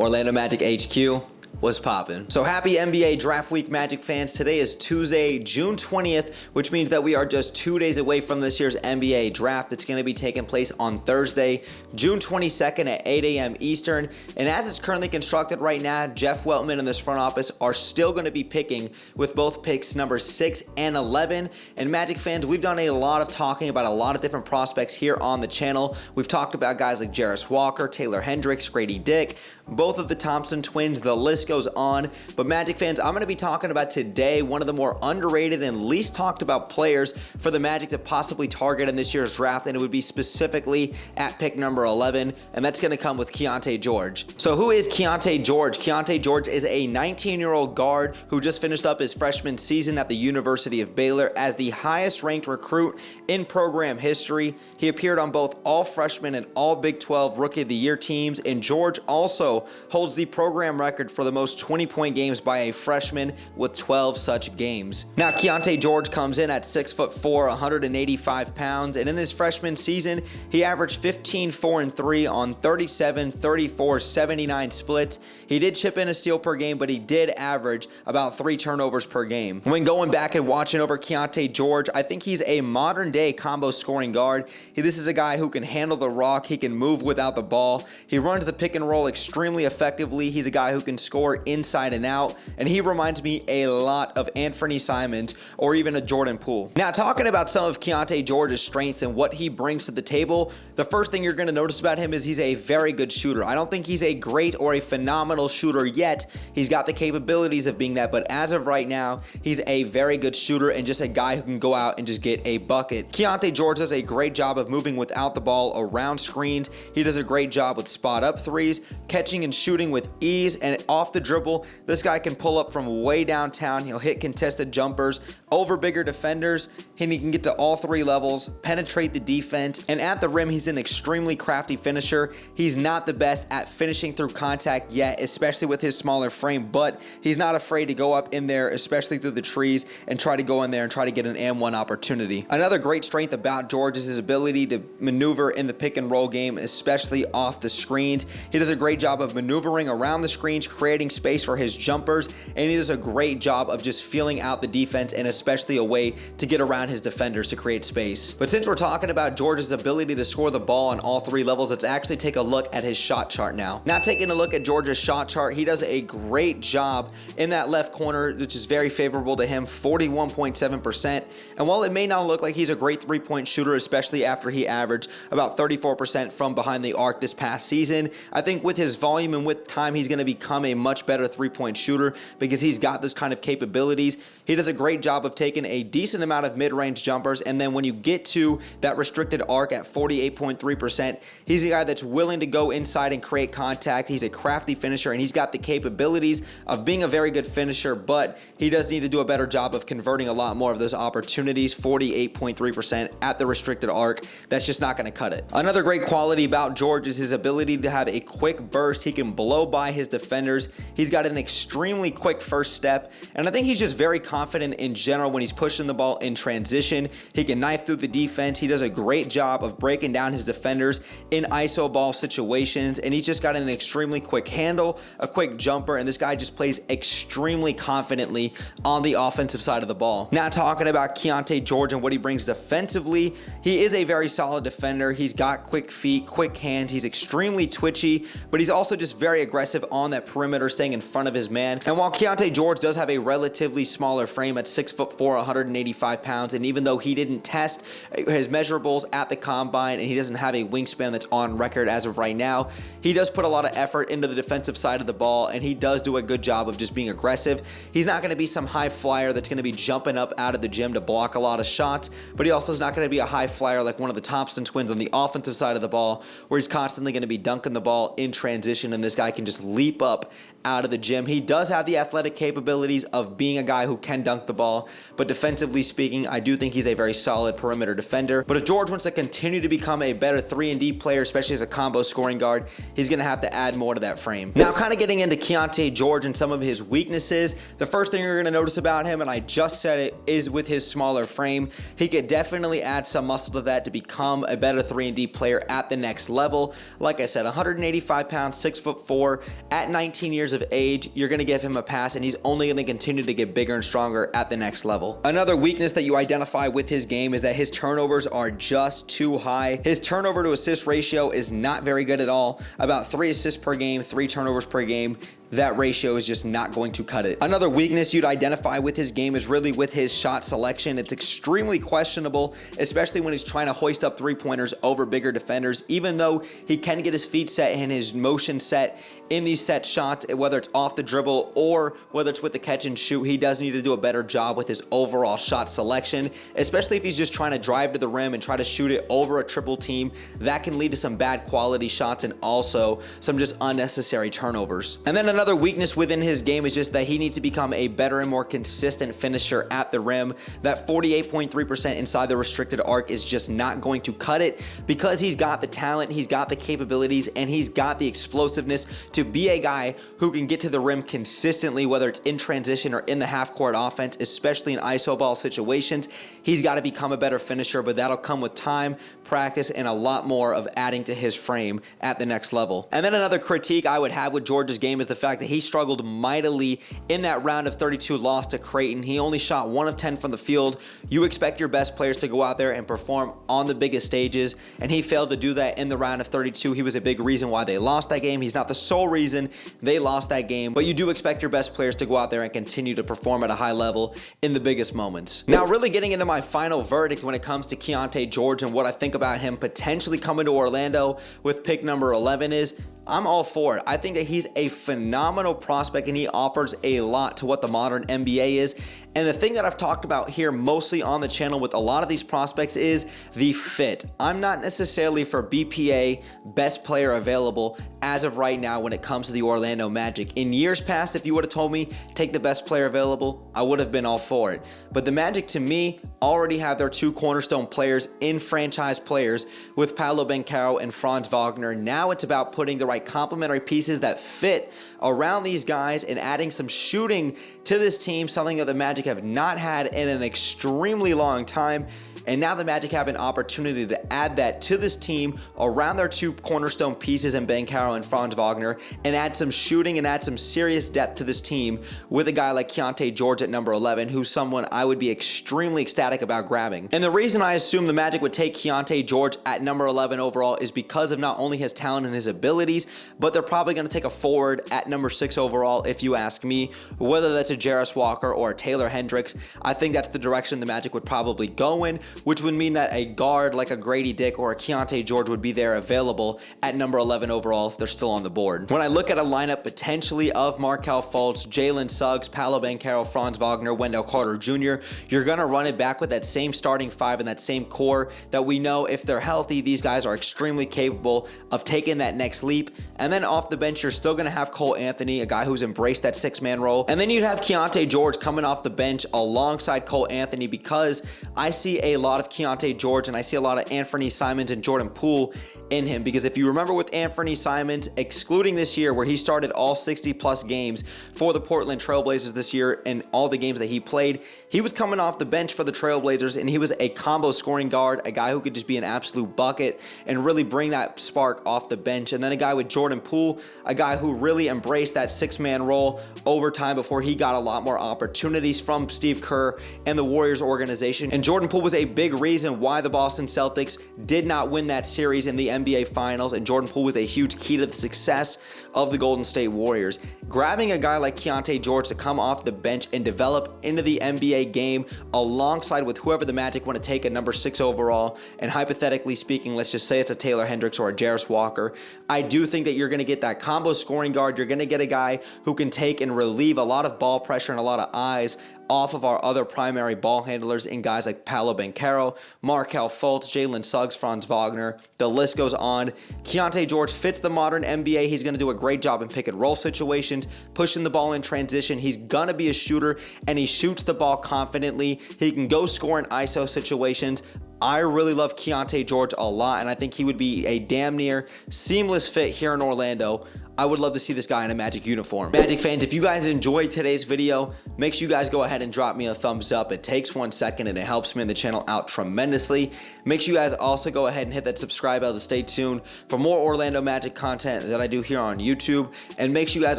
Orlando Magic HQ. Was poppin'. So happy NBA Draft Week, Magic fans. Today is Tuesday, June 20th, which means that we are just 2 days away from this year's NBA Draft. That's going to be taking place on Thursday, June 22nd at 8 a.m. Eastern. And as it's currently constructed right now, Jeff Weltman and this front office are still going to be picking with both picks number 6 and 11. And Magic fans, we've done a lot of talking about a lot of different prospects here on the channel. We've talked about guys like Jarris Walker, Taylor Hendricks, Grady Dick, both of the Thompson twins. The list goes on. But Magic fans, I'm going to be talking about today one of the more underrated and least talked about players for the Magic to possibly target in this year's draft, and it would be specifically at pick number 11, and that's going to come with Keyonte George. So who is Keyonte George? Keyonte George is a 19-year-old guard who just finished up his freshman season at the University of Baylor as the highest ranked recruit in program history. He appeared on both all freshman and all Big 12 Rookie of the Year teams, and George also holds the program record for the most 20-point games by a freshman with 12 such games. Now, Keyonte George comes in at 6'4", 185 pounds, and in his freshman season, he averaged 15, 4, and 3 on 37, 34, 79 splits. He did chip in a steal per game, but he did average about 3 turnovers per game. When going back and watching over Keyonte George, I think he's a modern-day combo scoring guard. This is a guy who can handle the rock. He can move without the ball. He runs the pick and roll extremely effectively. He's a guy who can score inside and out, and he reminds me a lot of Anthony Simons or even a Jordan Poole. Now, talking about some of Keyonte George's strengths and what he brings to the table, the first thing you're going to notice about him is he's a very good shooter. I don't think he's a great or a phenomenal shooter yet. He's got the capabilities of being that, but as of right now, he's a very good shooter and just a guy who can go out and just get a bucket. Keyonte George does a great job of moving without the ball around screens. He does a great job with spot-up threes, catching and shooting with ease, and off the dribble, this guy can pull up from way downtown. He'll hit contested jumpers over bigger defenders, and he can get to all 3 levels, penetrate the defense, and at the rim, he's an extremely crafty finisher. He's not the best at finishing through contact yet, especially with his smaller frame, but he's not afraid to go up in there, especially through the trees, and try to go in there and try to get an and-one opportunity. Another great strength about George is his ability to maneuver in the pick and roll game, especially off the screens. He does a great job of maneuvering around the screens, creating space for his jumpers, and he does a great job of just feeling out the defense and especially a way to get around his defenders to create space. But since we're talking about George's ability to score the ball on all 3 levels, let's actually take a look at his shot chart now. Now, taking a look at George's shot chart, he does a great job in that left corner, which is very favorable to him, 41.7%. And while it may not look like he's a great 3-point shooter, especially after he averaged about 34% from behind the arc this past season, I think with his volume and with time, he's going to become a much better 3-point shooter because he's got those kind of capabilities. He does a great job of taking a decent amount of mid-range jumpers, and then when you get to that restricted arc at 48.3%, he's a guy that's willing to go inside and create contact. He's a crafty finisher, and he's got the capabilities of being a very good finisher, but he does need to do a better job of converting a lot more of those opportunities. 48.3% at the restricted arc. That's just not going to cut it. Another great quality about George is his ability to have a quick burst. He can blow by his defenders. He's got an extremely quick first step, and I think he's just very confident in general when he's pushing the ball in transition. He can knife through the defense. He does a great job of breaking down his defenders in ISO ball situations, and he's just got an extremely quick handle, a quick jumper, and this guy just plays extremely confidently on the offensive side of the ball. Now, talking about Keyonte George and what he brings defensively, he is a very solid defender. He's got quick feet, quick hands. He's extremely twitchy, but he's also just very aggressive on that perimeter, staying in front of his man. And while Keyonte George does have a relatively smaller frame at 6'4", 185 pounds, and even though he didn't test his measurables at the combine and he doesn't have a wingspan that's on record as of right now, he does put a lot of effort into the defensive side of the ball, and he does do a good job of just being aggressive. He's not going to be some high flyer that's going to be jumping up out of the gym to block a lot of shots, but he also is not going to be a high flyer like one of the Thompson twins on the offensive side of the ball, where he's constantly going to be dunking the ball in transition, and this guy can just leap up out of the gym. He does have the athletic capabilities of being a guy who can dunk the ball, but defensively speaking, I do think he's a very solid perimeter defender. But if George wants to continue to become a better 3-and-D player, especially as a combo scoring guard, he's going to have to add more to that frame. Now, kind of getting into Keyonte George and some of his weaknesses, the first thing you're going to notice about him, and I just said it, is with his smaller frame. He could definitely add some muscle to that to become a better 3-and-D player at the next level. Like I said, 185 pounds, 6'4", at 19 years of age, you're going to give him a pass, and he's only going to continue to get bigger and stronger at the next level. Another weakness that you identify with his game is that his turnovers are just too high. His turnover to assist ratio is not very good at all. About 3 assists per game, 3 turnovers per game. That ratio is just not going to cut it. Another weakness you'd identify with his game is really with his shot selection. It's extremely questionable, especially when he's trying to hoist up three-pointers over bigger defenders. Even though he can get his feet set and his motion set in these set shots, whether it's off the dribble or whether it's with the catch and shoot, he does need to do a better job with his overall shot selection, especially if he's just trying to drive to the rim and try to shoot it over a triple team. That can lead to some bad quality shots and also some just unnecessary turnovers. And then another weakness within his game is just that he needs to become a better and more consistent finisher at the rim. That 48.3% inside the restricted arc is just not going to cut it, because he's got the talent, he's got the capabilities, and he's got the explosiveness to be a guy who can get to the rim consistently, whether it's in transition or in the half-court offense, especially in iso ball situations. He's got to become a better finisher, but that'll come with time, practice, and a lot more of adding to his frame at the next level. And then another critique I would have with George's game is the fact that he struggled mightily in that round of 32 loss to Creighton. He only shot 1 of 10 from the field. You expect your best players to go out there and perform on the biggest stages, and he failed to do that in the round of 32. He was a big reason why they lost that game. He's not the sole reason they lost that game, but you do expect your best players to go out there and continue to perform at a high level in the biggest moments. Now, really getting into my final verdict when it comes to Keyonte George and what I think about him potentially coming to Orlando with pick number 11 is, I'm all for it. I think that he's a phenomenal prospect and he offers a lot to what the modern NBA is. And the thing that I've talked about here mostly on the channel with a lot of these prospects is the fit. I'm not necessarily for BPA, best player available, as of right now when it comes to the Orlando Magic. In years past, if you would have told me take the best player available, I would have been all for it. But the Magic, to me, already have their 2 cornerstone players in franchise players with Paolo Banchero and Franz Wagner. Now it's about putting the right complementary pieces that fit around these guys and adding some shooting to this team, something that the Magic have not had in an extremely long time. And now the Magic have an opportunity to add that to this team around their 2 cornerstone pieces in Banchero and Franz Wagner, and add some shooting and add some serious depth to this team with a guy like Keyonte George at number 11, who's someone I would be extremely ecstatic about grabbing. And the reason I assume the Magic would take Keyonte George at number 11 overall is because of not only his talent and his abilities, but they're probably going to take a forward at number 6 overall, if you ask me. Whether that's a Jarris Walker or a Taylor Hendricks, I think that's the direction the Magic would probably go in, which would mean that a guard like a Grady Dick or a Keyonte George would be there available at number 11 overall if they're still on the board. When I look at a lineup potentially of Markelle Fultz, Jalen Suggs, Paolo Banchero, Franz Wagner, Wendell Carter Jr., you're going to run it back with that same starting 5 and that same core that we know, if they're healthy, these guys are extremely capable of taking that next leap. And then off the bench, you're still going to have Cole Anthony, a guy who's embraced that 6-man role. And then you'd have Keyonte George coming off the bench alongside Cole Anthony, because I see a lot of Keyonte George and I see a lot of Anthony Simons and Jordan Poole in him. Because if you remember with Anthony Simons, excluding this year where he started all 60+ games for the Portland Trailblazers this year and all the games that he played, he was coming off the bench for the Trailblazers and he was a combo scoring guard, a guy who could just be an absolute bucket and really bring that spark off the bench. And then a guy with Jordan Poole, a guy who really embraced that 6-man role over time before he got a lot more opportunities from Steve Kerr and the Warriors organization. And Jordan Poole was a big reason why the Boston Celtics did not win that series in the NBA Finals, and Jordan Poole was a huge key to the success of the Golden State Warriors. Grabbing a guy like Keyonte George to come off the bench and develop into the NBA game alongside with whoever the Magic want to take at number 6 overall, and hypothetically speaking, let's just say it's a Taylor Hendricks or a Jarris Walker, I do think that you're going to get that combo scoring guard. You're going to get a guy who can take and relieve a lot of ball pressure and a lot of eyes off of our other primary ball handlers in guys like Paolo Banchero, Markelle Fultz, Jalen Suggs, Franz Wagner. The list goes goes on. Keyonte George fits the modern NBA. He's going to do a great job in pick and roll situations, pushing the ball in transition. He's going to be a shooter, and he shoots the ball confidently. He can go score in ISO situations. I really love Keyonte George a lot, and I think he would be a damn near seamless fit here in Orlando. I would love to see this guy in a Magic uniform. Magic fans, if you guys enjoyed today's video, make sure you guys go ahead and drop me a thumbs up. It takes 1 second and it helps me and the channel out tremendously. Make sure you guys also go ahead and hit that subscribe bell to stay tuned for more Orlando Magic content that I do here on YouTube. And make sure you guys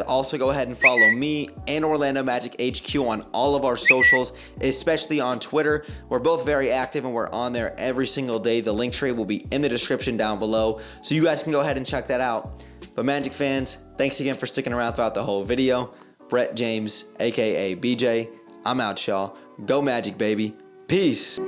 also go ahead and follow me and Orlando Magic HQ on all of our socials, especially on Twitter. We're both very active and we're on there every single day. The link tree will be in the description down below, so you guys can go ahead and check that out. But Magic fans, thanks again for sticking around throughout the whole video. Brett James, aka BJ, I'm out, y'all. Go Magic, baby. Peace.